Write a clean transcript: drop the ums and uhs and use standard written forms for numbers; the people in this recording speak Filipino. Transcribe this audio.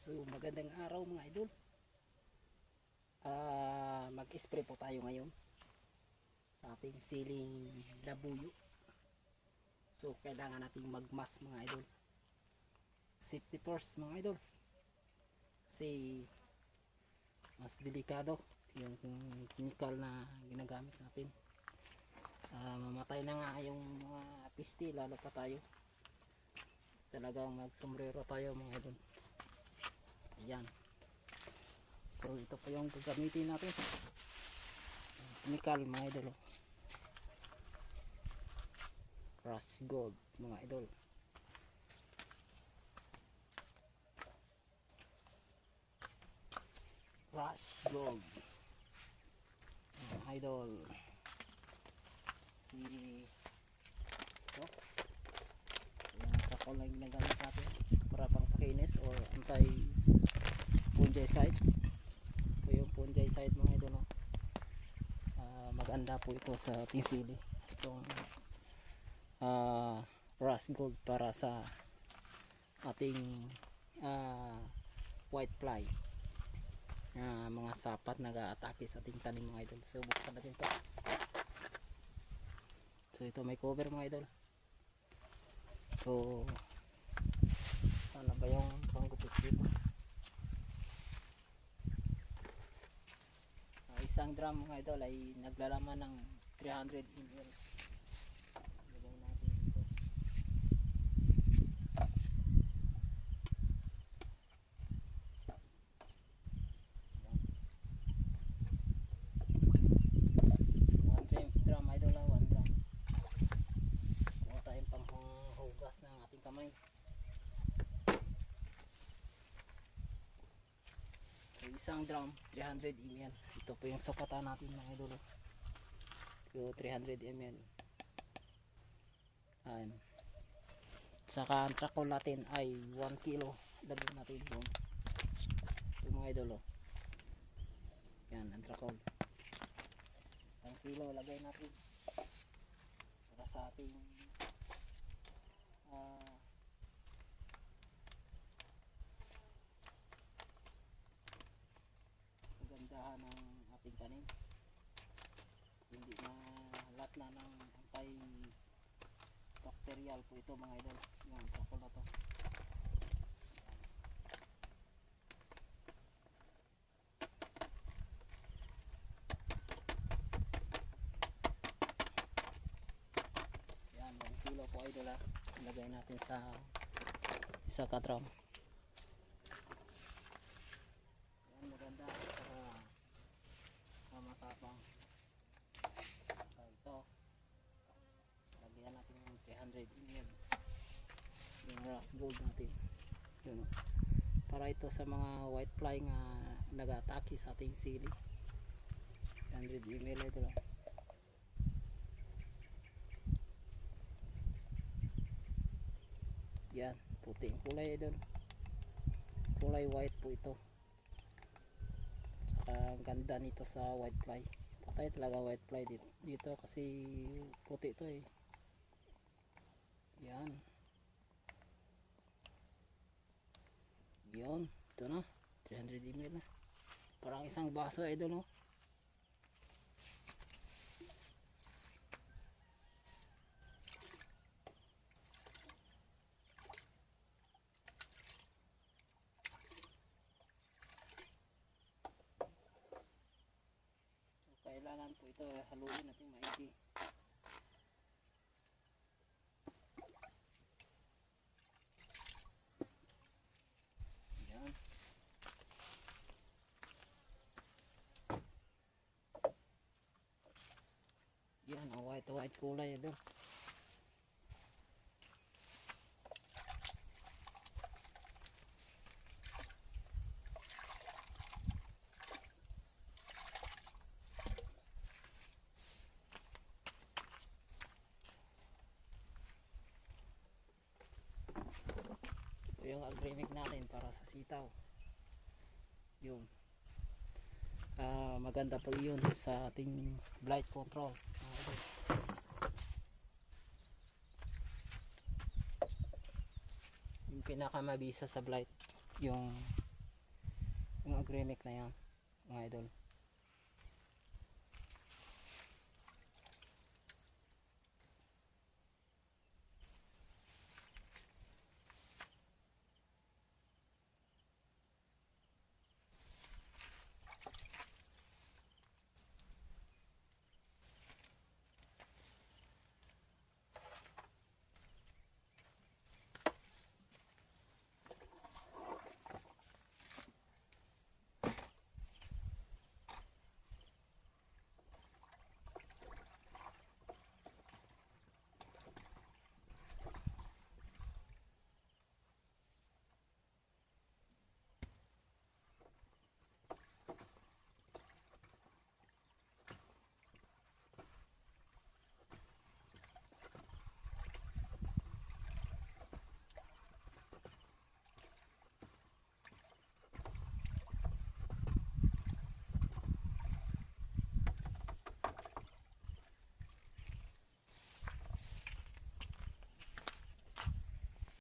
So magandang araw mga idol. Mag-spray po tayo ngayon sa ating siling labuyo. So kailangan nating magmas mga idol. Safety first mga idol. Kasi mas delikado yung chemical na ginagamit natin. Mamatay na nga yung mga pisti, lalo pa tayo. Talagang magsombrero tayo mga idol. Ayan. So ito po yung gagamitin natin. Chemical mga idol. Rush Gold mga idol. Rush Gold mga idol. Ito yung kakao lang ginagamit natin para pang pakinis or anti fungicide. Ito yung fungicide mga idol. Maganda po ito sa ating sili. Itong Rush Gold para sa ating white fly, mga sapat nag-aatake sa ating tanim mga idol. So buksan natin ito. So ito may cover mga idol. So sana ba yung panggupit dito? Isang drum mga idol ay naglalaman ng 300 ml. Lagay natin dito. One drum idol lang, 1 drum. Kuha tayong panghugas ng ating kamay. So, isang drum 300 ml. Ito po yung sukatan natin mga idol. Yung 300 ml. Ayan. Saka ang charcoal natin ay 1 kilo. Lagyan natin doon. Ito mga idol. Yan ang charcoal. 1 kilo lagay natin. Para sa ating pagandahan ng ating tanim. Hindi na lahat na ng anti-bacterial po ito mga idol. Yan, charcoal na to. Yan, 1 kilo po idol ha. Ilagay natin sa isa ka drum. Yan, maganda para matapang. So ito, lagyan natin yung 300 ml yung Rush Gold natin. Yun, para ito sa mga white fly nga nag-atake sa ating sili. 300 ml ito lang. Yan, puti yung kulay ito. Kulay white po ito. Saka ang ganda nito sa white fly. Patay talaga white fly dito kasi puti ito eh. Yan. Yan, ito na. 300 ml na. Parang isang baso ito no. Kailangan po ito haluin natin maigi. Yan. Yan, ang white kulay ito. Yung agremic natin para sa sitaw. Yung maganda po yun sa ating blight control. Yung pinakamabisa sa blight yung Yung agrionic na yan mga idol.